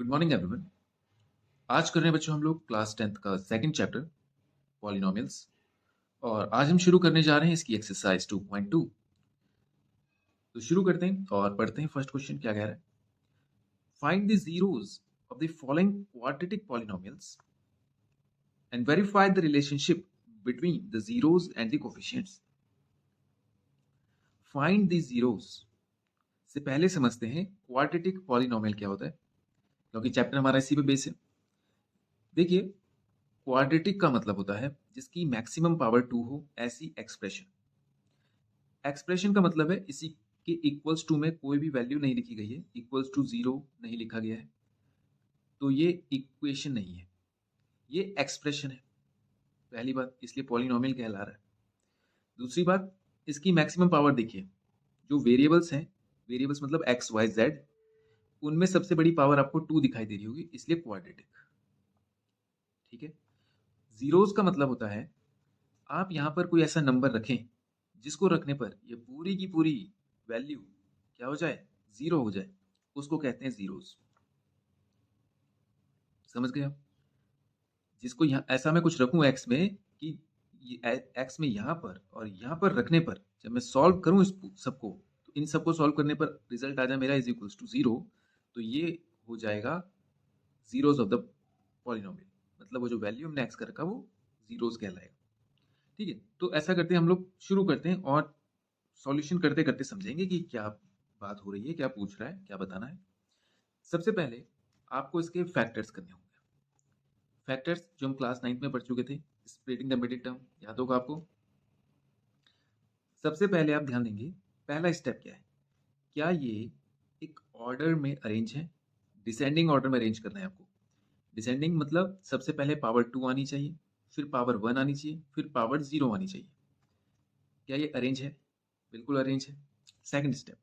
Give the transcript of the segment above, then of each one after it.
Good morning everyone. आज कर रहे हैं बच्चों हम लोग क्लास 10th का सेकंड चैप्टर पॉलिनोमियल्स। और आज हम शुरू करने जा रहे हैं इसकी एक्सरसाइज 2.2। तो शुरू करते हैं और पढ़ते हैं फर्स्ट क्वेश्चन क्या कह रहा है। Find the zeros of the following quadratic polynomials and verify the relationship between the zeros and the coefficients. Find the zeros से पहले समझते हैं क्वाड्रेटिक पॉलिनोमियल क्या होता है, क्योंकि चैप्टर हमारा इसी पे बेस है। देखिए, क्वाड्रेटिक का मतलब होता है जिसकी मैक्सिमम पावर 2 हो ऐसी एक्सप्रेशन। एक्सप्रेशन का मतलब है इसी के इक्वल्स टू में कोई भी वैल्यू नहीं लिखी गई है, इक्वल्स टू 0 नहीं लिखा गया है, तो ये इक्वेशन नहीं है, ये एक्सप्रेशन है। पहली बात, इसलिए पॉलिनोमियल कहला रहा है। दूसरी बात, इसकी मैक्सिमम पावर देखिए, जो वेरिएबल्स हैं, वेरिएबल्स मतलब एक्स वाई जेड, उनमें सबसे बड़ी पावर आपको 2 दिखाई दे रही होगी, इसलिए क्वाड्रेटिक। ठीक है। जीरोस का मतलब होता है आप यहाँ पर कोई ऐसा नंबर रखें जिसको रखने पर ये पूरी की पूरी वैल्यू क्या हो जाए, 0 हो जाए, उसको कहते हैं जीरोस। समझ गए आप? जिसको यहाँ ऐसा मैं कुछ रखूं एक्स में कि एक्स में यहाँ पर और यहाँ पर रखने पर जब मैं सॉल्व करूं इस सबको, तो इन सबको सॉल्व करने पर रिजल्ट आ जाए मेरा इज इक्वल्स टू 0, तो ये हो जाएगा जीरोस ऑफ द पॉलिनोमियल। मतलब वो जो वैल्यू हमने एक्स का रखा वो जीरोस कहलाएगा। ठीक है, तो ऐसा करते हैं हम लोग, शुरू करते हैं और सॉल्यूशन करते करते समझेंगे कि क्या बात हो रही है, क्या पूछ रहा है, क्या बताना है। सबसे पहले आपको इसके फैक्टर्स करने होंगे। फैक्टर्स जो हम क्लास 9th में पढ़ चुके थे, स्प्लिटिंग द मिडिल टर्म, याद होगा आपको। सबसे पहले आप ध्यान देंगे, पहला स्टेप क्या है, क्या ये एक ऑर्डर में अरेंज है। डिसेंडिंग ऑर्डर में अरेंज करना है आपको। डिसेंडिंग मतलब सबसे पहले पावर 2 आनी चाहिए, फिर पावर 1 आनी चाहिए, फिर पावर 0 आनी चाहिए। क्या ये अरेंज है? बिल्कुल अरेंज है। सेकंड स्टेप,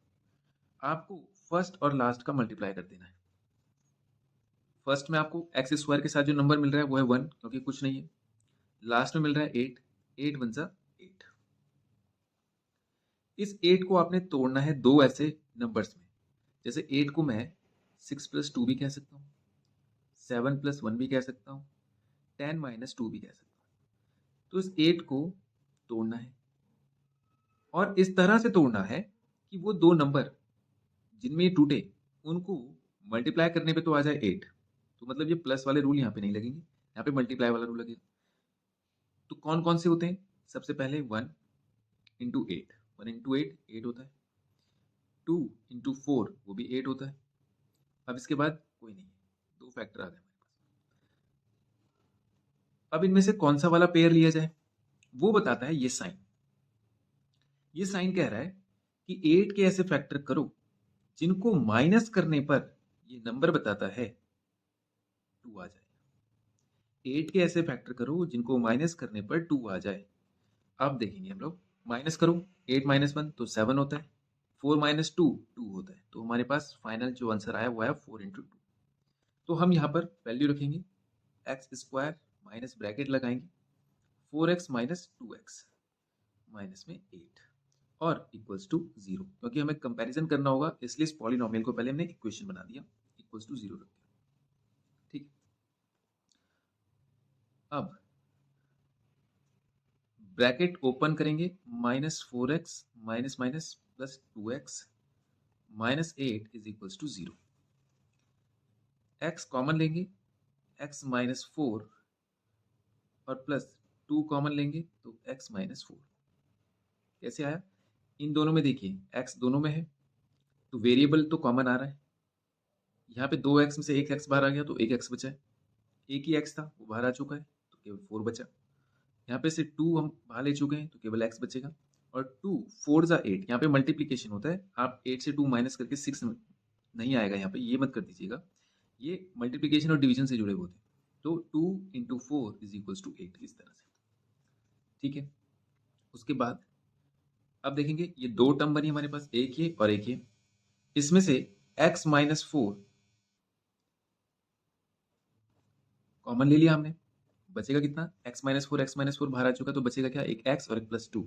आपको फर्स्ट और लास्ट का मल्टीप्लाई कर देना है। फर्स्ट में आपको एक्स स्क्वायर के साथ जो नंबर मिल रहा है वो है 1, क्योंकि कुछ नहीं है। लास्ट में मिल रहा है 8, 8 वन सा 8। इस 8 को आपने तोड़ना है दो ऐसे नंबर्स में। जैसे 8 को मैं 6 प्लस 2 भी कह सकता हूँ, 7 प्लस 1 भी कह सकता हूँ, 10 माइनस 2 भी कह सकता हूँ। तो इस 8 को तोड़ना है और इस तरह से तोड़ना है कि वो दो नंबर जिनमें ये टूटे उनको मल्टीप्लाई करने पे तो आ जाए 8। तो मतलब ये प्लस वाले रूल यहाँ पे नहीं लगेंगे, यहाँ पे मल्टीप्लाई वाला रूल लगेगा। तो कौन कौन से होते हैं? सबसे पहले 1 इंटू 8, 1 इंटू 8 8 होता है। 2 इंटू 4 वो भी 8 होता है। अब इसके बाद कोई नहीं, दो फैक्टर आ गए हमारे पास। अब इनमें से कौन सा वाला पेयर लिया जाए वो बताता है ये साइन। ये साइन कह रहा है कि 8 के ऐसे फैक्टर करो जिनको माइनस करने पर ये नंबर बताता है 2 आ जाए। 8 के ऐसे फैक्टर करो जिनको माइनस करने पर 2 आ जाए। अब देखेंगे हम लोग, माइनस करो, 8 माइनस 1 तो 7 होता है, 4 माइनस 2 2 होता है। तो हमारे पास फाइनल जो आंसर आया वो आया 4 इंटू 2। तो हम यहाँ पर वैल्यू रखेंगे, एक्स स्क्वायर माइनस ब्रैकेट लगाएंगे 4x माइनस 2x माइनस में 8 और इक्वल्स टू 0, क्योंकि हमें कंपैरिजन करना होगा इसलिए इस पॉलिनोमियल को पहले हमने इक्वेशन बना दिया, इक्वल्स टू 0 रख दिया। ठीक। अब ब्रैकेट ओपन करेंगे, minus 4x minus minus plus 2x minus 8 is equals to 0। x common लेंगे, x माइनस 4 और प्लस 2 कॉमन लेंगे तो x माइनस 4। कैसे आया? इन दोनों में देखिए x दोनों में है तो वेरिएबल तो कॉमन आ रहा है। यहाँ पे 2x में से एक x बाहर आ गया तो एक x बचा है। एक ही x था वो बाहर आ चुका है तो केवल 4 बचा। यहाँ पे से 2 हम बाहर ले चुके हैं तो केवल x बचेगा। और 2 4 जा 8, यहाँ पे मल्टीप्लीकेशन होता है, आप 8 से 2 माइनस करके 6 नहीं आएगा, यहाँ पे ये मत कर दीजिएगा, ये मल्टीप्लीकेशन और डिवीजन से जुड़े हुए होते हैं। तो 2 इंटू 4 इज इक्वल्स टू 8 इस तरह से। ठीक है। उसके बाद अब देखेंगे ये दो टर्म बनी हमारे पास, एक ये और एक ये। इसमें से x माइनस 4 कॉमन ले लिया हमने, बचेगा कितना? x माइनस 4, एक्स माइनस 4 बाहर आ चुका तो बचेगा क्या? एक x और एक plus 2,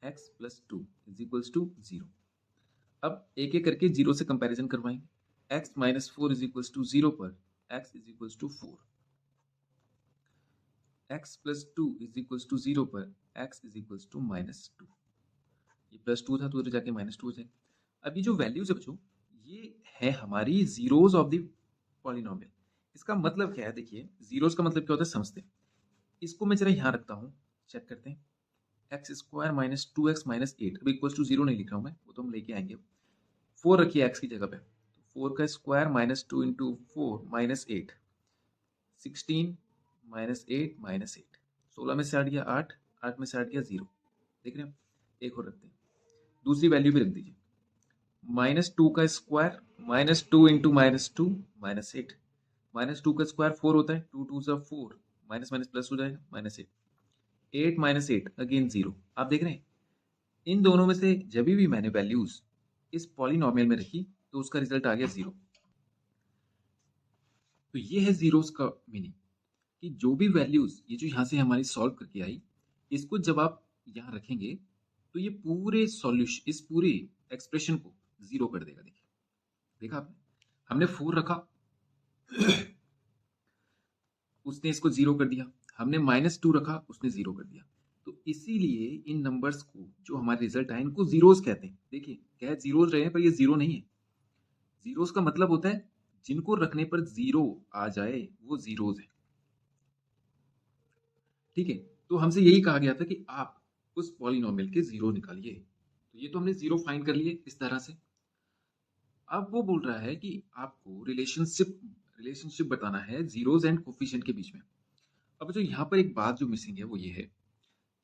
x plus 2 is equals to 0। अब एक एक करके 0 से कंपैरिजन करवाएंगे। x minus 4 is equals to 0 पर x is equals to 4, x plus 2 is equals to 0 पर x is equals to minus 2। ये प्लस 2 था तो इधर जाके माइनस 2 हो जाएगा। अब ये जो वैल्यूज है बच्चों, ये है हमारी जीरोज ऑफ द पॉलिनोमियल। इसका मतलब क्या है, देखिए जीरोज का मतलब क्या होता है समझते हैं। इसको मैं जरा यहाँ रखता हूँ, चेक करते हैं। X square minus 2x minus 8, अब इक्वल्स टू 0 नहीं लिख रहा हूँ मैं, वो तो हम लेके आएंगे। 4 रखिए x की जगह पे, तो 4 का square minus 2 into 4 minus 8, 16 minus 8 minus 8, 16 में से हट गया 8, 8 में से हट गया 0। देख रहे हैं, एक और रखते हैं, दूसरी वैल्यू भी रख दीजिए। माइनस 2 का square minus 2 into minus 2 minus 8, minus 2 का स्क्वायर 4 होता है, 2 2 सा 4, माइनस माइनस प्लस हो जाएगा, माइनस 8, 8 माइनस 8 अगेन 0। आप देख रहे हैं इन दोनों में से जब भी मैंने वैल्यूज इस पॉलिनोमियल में रखी तो उसका रिजल्ट आ गया 0। तो ये है जीरोस का मीनिंग, कि जो भी वैल्यूज ये जो यहाँ से हमारी सॉल्व करके आई, इसको जब आप यहाँ रखेंगे तो ये पूरे सॉल्यूशन, इस पूरे एक्सप्रेशन को 0 कर देगा। देखिए, देखा आपने, हमने 4 रखा उसने इसको 0 कर दिया, हमने माइनस 2 रखा उसने 0 कर दिया। तो इसीलिए इन नंबर्स को जो हमारे रिजल्ट आए इनको जीरोस कहते हैं। देखिए कह जीरोस रहे हैं पर ये 0 नहीं है। जीरोस का मतलब होता है जिनको रखने पर 0 आ जाए वो जीरोस है। ठीक है, तो हमसे यही कहा गया था कि आप उस पॉलिनोमियल के 0 निकालिए। तो ये तो हमने 0 फाइंड कर लिए इस तरह से। अब वो बोल रहा है कि आपको रिलेशनशिप बताना है जीरोस एंड कोफिशिएंट के बीच में। अब जो यहाँ पर एक बात जो मिसिंग है वो ये है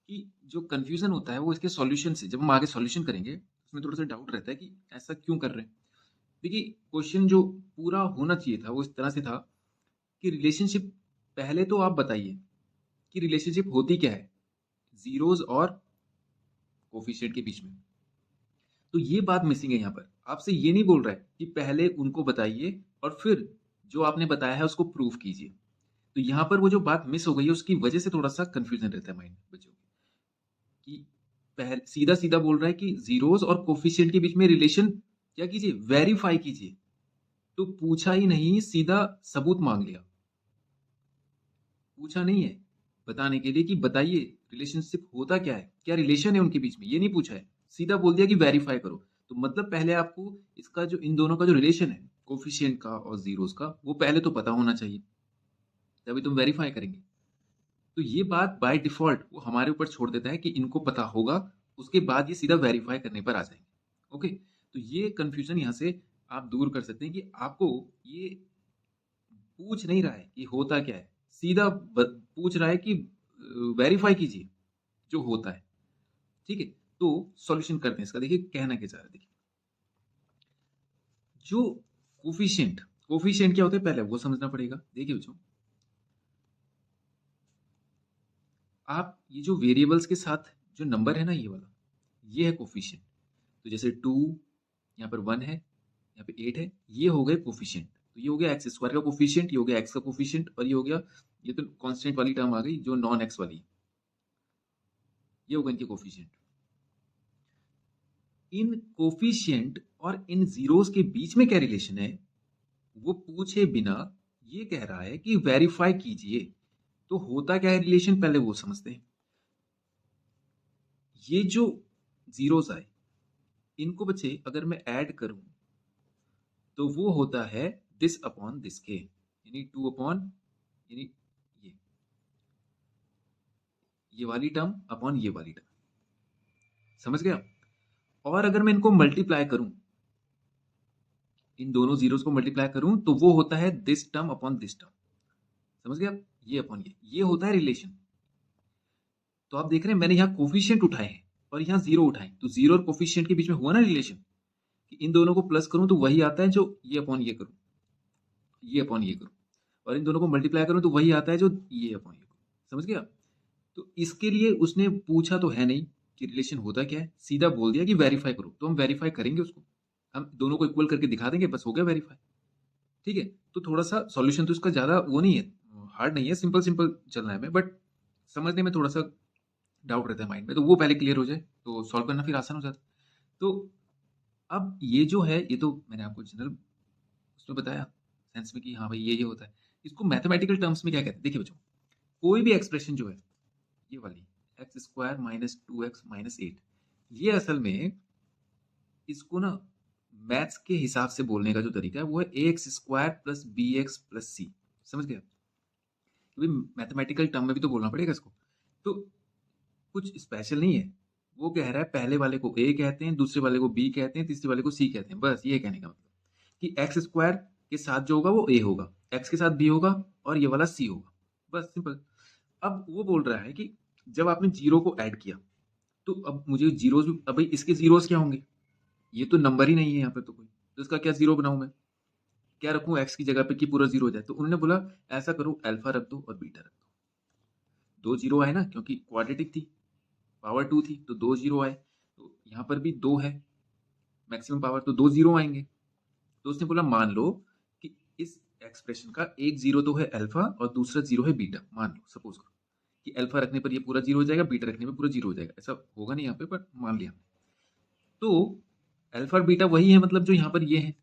कि जो कंफ्यूजन होता है वो इसके सॉल्यूशन से, जब हम आगे सॉल्यूशन करेंगे उसमें थोड़ा सा डाउट रहता है कि ऐसा क्यों कर रहे हैं। देखिए क्वेश्चन जो पूरा होना चाहिए था वो इस तरह से था कि रिलेशनशिप, पहले तो आप बताइए कि रिलेशनशिप होती क्या है जीरोस और कोफिशिएंट के बीच में। तो ये बात मिसिंग है यहाँ पर। आपसे ये नहीं बोल रहा है कि पहले उनको बताइए और फिर जो आपने बताया है उसको प्रूफ कीजिए। तो यहाँ पर वो जो बात मिस हो गई है उसकी वजह से थोड़ा सा कंफ्यूजन रहता है माइंड बच्चों की। पहले सीधा सीधा बोल रहा है कि जीरोस और कोफिशिएंट के बीच में रिलेशन क्या कीजिए, वेरीफाई कीजिए। तो पूछा ही नहीं, सीधा सबूत मांग लिया। पूछा नहीं है बताने के लिए कि बताइए रिलेशनशिप होता क्या है, क्या रिलेशन है उनके बीच में, ये नहीं पूछा है, सीधा बोल दिया कि वेरीफाई करो। तो मतलब पहले आपको इसका जो इन दोनों का जो रिलेशन है कोफिशिएंट का और जीरोस का वो पहले तो पता होना चाहिए, तभी तुम वेरीफाई करेंगे। तो ये बात बाय डिफॉल्ट वो हमारे ऊपर छोड़ देता है कि इनको पता होगा, उसके बाद ये सीधा वेरीफाई करने पर आ जाएंगे। ओके, तो ये कंफ्यूजन यहाँ से आप दूर कर सकते हैं कि आपको ये पूछ नहीं रहा है कि होता क्या है, सीधा पूछ रहा है कि वेरीफाई कीजिए जो होता है। ठीक है, तो सॉल्यूशन करते हैं इसका। देखिए कहना क्या चाह रहा है, देखिए जो कोफिशिएंट, कोफिशिएंट क्या होता है पहले वो समझना पड़ेगा। देखिए बच्चों, आप ये जो वेरिएबल्स के साथ जो नंबर है ना ये वाला, ये है कोफिशिएंट। तो जैसे 2 यहाँ पर 1 है, यहाँ पे 8 है, ये हो गए कोफिशिएंट। तो ये हो गया एक्स स्क्वायर का कोफिशिएंट, ये हो गया एक्स का कोफिशिएंट, और ये हो गया, ये तो कांस्टेंट वाली टर्म आ गई जो नॉन एक्स वाली, ये हो गए इनके कोफिशिएंट। इन कोफिशिएंट और इन जीरोस के बीच में क्या रिलेशन है वो पूछे बिना ये कह रहा है कि वेरीफाई कीजिए। तो होता क्या है रिलेशन, पहले वो समझते हैं। ये जो जीरोस आए इनको बच्चे अगर मैं ऐड करूं तो वो होता है दिस अपॉन दिस के, यानी 2 अपॉन, यानी ये वाली टर्म अपॉन ये वाली टर्म, समझ गया। और अगर मैं इनको मल्टीप्लाई करूं, इन दोनों जीरोस को मल्टीप्लाई करूं तो वो होता है this term upon this term, समझ गया, ये अपॉन ये होता है रिलेशन। तो आप देख रहे हैं मैंने यहाँ कोफिशिएंट उठाए हैं और यहाँ जीरो उठाए, तो जीरो और कोफिशिएंट के बीच में हुआ ना रिलेशन, कि इन दोनों को प्लस करूं तो वही आता है जो ये अपॉन ये करूं, ये अपॉन ये करूं, और इन दोनों को मल्टीप्लाई करूं तो वही आता है जो ये अपॉन ये करूं, समझ गया। तो इसके लिए उसने पूछा तो है नहीं कि रिलेशन होता क्या है, सीधा बोल दिया कि वेरीफाई करो। तो हम वेरीफाई करेंगे उसको, हम दोनों को इक्वल करके दिखा देंगे, बस हो गया वेरीफाई। ठीक है, तो थोड़ा सा सॉल्यूशन तो इसका ज़्यादा वो नहीं है, हार्ड नहीं है, सिंपल सिंपल चलना है, बट समझने में थोड़ा सा डाउट रहता है माइंड में, तो वो पहले क्लियर हो जाए तो सॉल्व करना फिर आसान हो जाता है। तो अब ये जो है ये तो मैंने आपको जनरल उसमें बताया सेंस में कि हाँ भाई ये होता है। इसको मैथमेटिकल टर्म्स में क्या कहते हैं, देखिए बच्चों, कोई भी एक्सप्रेशन जो है ये वाली x square minus 2x minus 8, ये असल में इसको ना मैथ्स के हिसाब से बोलने का जो तरीका है वो है a x square plus b x plus c. समझ गया? क्योंकि मैथमेटिकल टर्म में भी तो बोलना पड़ेगा इसको, तो कुछ स्पेशल नहीं है। वो कह रहा है पहले वाले को ए कहते हैं, दूसरे वाले को बी कहते हैं, तीसरे वाले को सी कहते हैं। बस ये कहने का मतलब कि एक्स स्क्वायर के साथ जो होगा वो ए होगा, एक्स के साथ बी होगा और ये वाला सी होगा। बस सिंपल। अब वो बोल रहा है कि जब आपने जीरो को ऐड किया तो अब मुझे जीरोस भी, अब भाई इसके जीरोस क्या होंगे, ये तो नंबर ही नहीं है यहाँ पे तो कोई, तो इसका क्या जीरो बनाऊं मैं, क्या रखूं एक्स की जगह पे कि पूरा जीरो हो जाए। तो उन्होंने बोला ऐसा करो अल्फा रख दो और बीटा रख दो। 2 जीरो आए ना, क्योंकि क्वाड्रेटिक थी, पावर 2 थी तो 2 जीरो आए, तो यहाँ पर भी 2 है मैक्सिमम पावर, तो 2 जीरो आएंगे। तो उसने बोला मान लो कि इस एक्सप्रेशन का एक जीरो तो है अल्फा और दूसरा जीरो है बीटा। मान लो सपोज करो कि अल्फा रखने पर ये पूरा जीरो हो जाएगा, बीटा रखने पर पूरा जीरो हो जाएगा। ऐसा होगा नहीं यहाँ पे, पर मान लिया। तो अल्फा और बीटा वही है, मतलब जो यहाँ पर ये है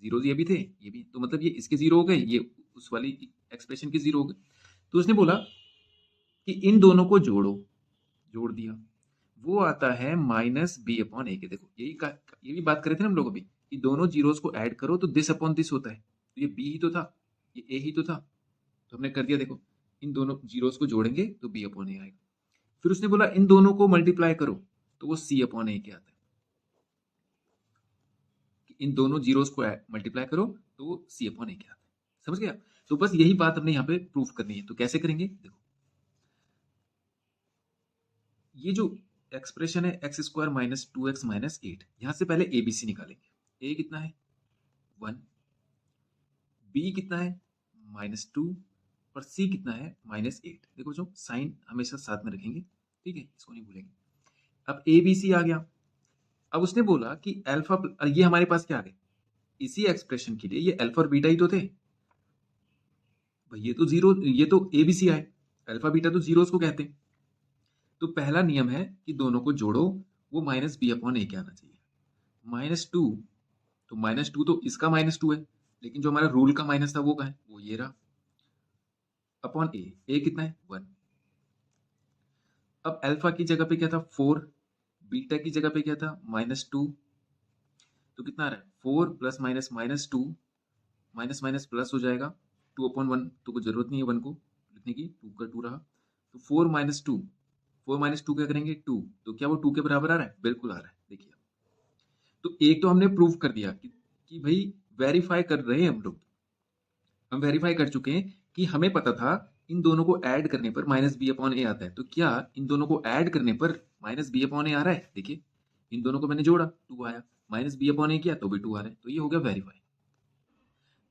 जीरो, ये भी थे ये भी, तो मतलब ये इसके जीरो हो गए, ये उस वाली एक्सप्रेशन के जीरो हो गए। तो उसने बोला कि इन दोनों को जोड़ो, जोड़ दिया, वो आता है माइनस बी अपॉन ए के। देखो ये भी बात करे थे ना हम लोग अभी कि दोनों जीरोस को ऐड करो तो दिस अपॉन दिस होता है, तो ये बी ही तो था, ये ए ही तो था, तो हमने कर दिया। देखो इन दोनों जीरोस को जोड़ेंगे तो बी अपॉन ए आएगा। फिर उसने बोला इन दोनों को मल्टीप्लाई करो तो वो सी अपॉन ए के आता है, कि इन दोनों जीरोस को मल्टीप्लाई करो तो वो सी अपॉन ए के आता है। समझ गया? तो बस यही बात हमने यहाँ पे प्रूफ करनी है। तो कैसे करेंगे, देखो ये जो एक्सप्रेशन है x square minus 2x minus 8, यहां से पहले एबीसी निकालेंगे। ए कितना है 1, बी कितना है -2 और सी कितना है -8। देखो जो साइन हमेशा साथ में रखेंगे, ठीक है, इसको नहीं भूलेंगे। अब ए बी सी आ गया। अब उसने बोला कि अल्फा, ये हमारे पास क्या आ गए, इसी एक्सप्रेशन के लिए ये अल्फा और बीटा ही तो थे भाई, ये तो जीरो, ये तो ए बी सी आए, अल्फा बीटा तो जीरोस को कहते हैं। तो पहला नियम है कि दोनों को जोड़ो, वो माइनस बी अपॉन ए के आना चाहिए। -2, तो -2 तो इसका -2 है, लेकिन जो हमारा रूल का माइनस था वो कहाँ है, वो ये रहा, अपॉन ए। ए कितना है 1। अब अल्फा की जगह पे क्या था 4, बीटा की जगह पे क्या था -2, तो कितना आ रहा है 4 plus minus -2, minus minus plus हो जाएगा, 2/1, तो कोई जरूरत नहीं है 1 को लिखने की, 2 का 2 रहा। तो 4 माइनस 2, 4 माइनस 2 क्या करेंगे 2, तो क्या वो 2 के बराबर आ रहा है, बिल्कुल आ रहा है। देखिए तो एक तो हमने प्रूव कर दिया कि भाई वेरीफाई कर रहे हैं हम लोग, हम वेरीफाई कर चुके हैं कि हमें पता था इन दोनों को ऐड करने पर माइनस बी अपॉन ए आता है। तो क्या इन दोनों को ऐड करने पर माइनस बी अपॉन ए आ रहा है, देखिए इन दोनों को मैंने जोड़ा 2 आया, माइनस बी अपॉन ए किया तो भी 2 आ रहा है, तो ये हो गया वेरीफाई,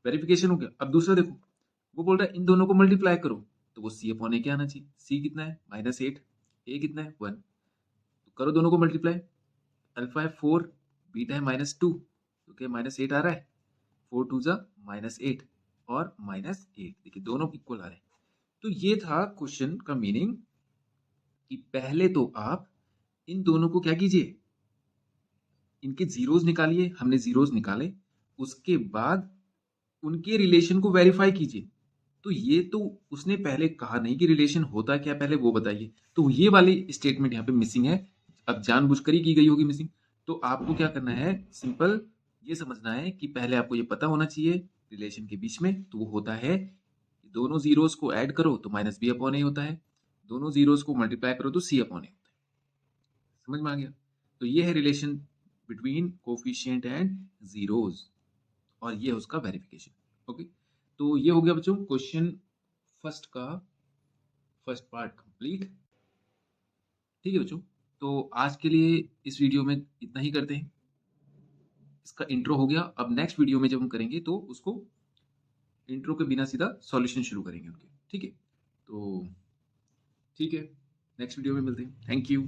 वेरिफिकेशन हो गया। अब दूसरा देखो, वो बोल रहा है इन दोनों को मल्टीप्लाई करो तो वो सी अपॉन ए क्या आना चाहिए, सी कितना है -8, ए कितना है 1, तो करो दोनों को मल्टीप्लाई। अल्फा है 4, बीटा है -2, तो क्या -8 आ रहा है, 4 2 जा -8 और -8, देखिए दोनों इक्वल आ रहे हैं। तो ये था क्वेश्चन का मीनिंग कि पहले तो आप इन दोनों को क्या कीजिए, इनके जीरोस निकालिए, हमने जीरोस निकाले, उसके बाद उनके रिलेशन को वेरीफाई कीजिए। तो ये तो उसने पहले कहा नहीं कि रिलेशन होता क्या, पहले वो बताइए। तो ये वाली स्टेटमेंट यहाँ पे मिसिंग है, अब जानबूझकर ही की गई होगी मिसिंग। तो आपको क्या करना है, सिंपल ये समझना है कि पहले आपको ये पता होना चाहिए रिलेशन के बीच में, तो वो होता है दोनों जीरोस को ऐड करो तो माइनस बी अपॉन ए होता है, दोनों जीरोस को मल्टीप्लाई करो तो सी अपॉन ए होता है। समझ में आ गया? तो ये है relation between coefficient and zeros, और ये है उसका वेरिफिकेशन। ओके, तो ये हो गया बच्चों क्वेश्चन फर्स्ट का फर्स्ट पार्ट कंप्लीट। ठीक है बच्चों, तो आज के लिए इस वीडियो में इतना ही करते हैं, इसका इंट्रो हो गया। अब नेक्स्ट वीडियो में जब हम करेंगे तो उसको इंट्रो के बिना सीधा सॉल्यूशन शुरू करेंगे उनके। ठीक है, तो ठीक है, नेक्स्ट वीडियो में मिलते हैं। Thank you.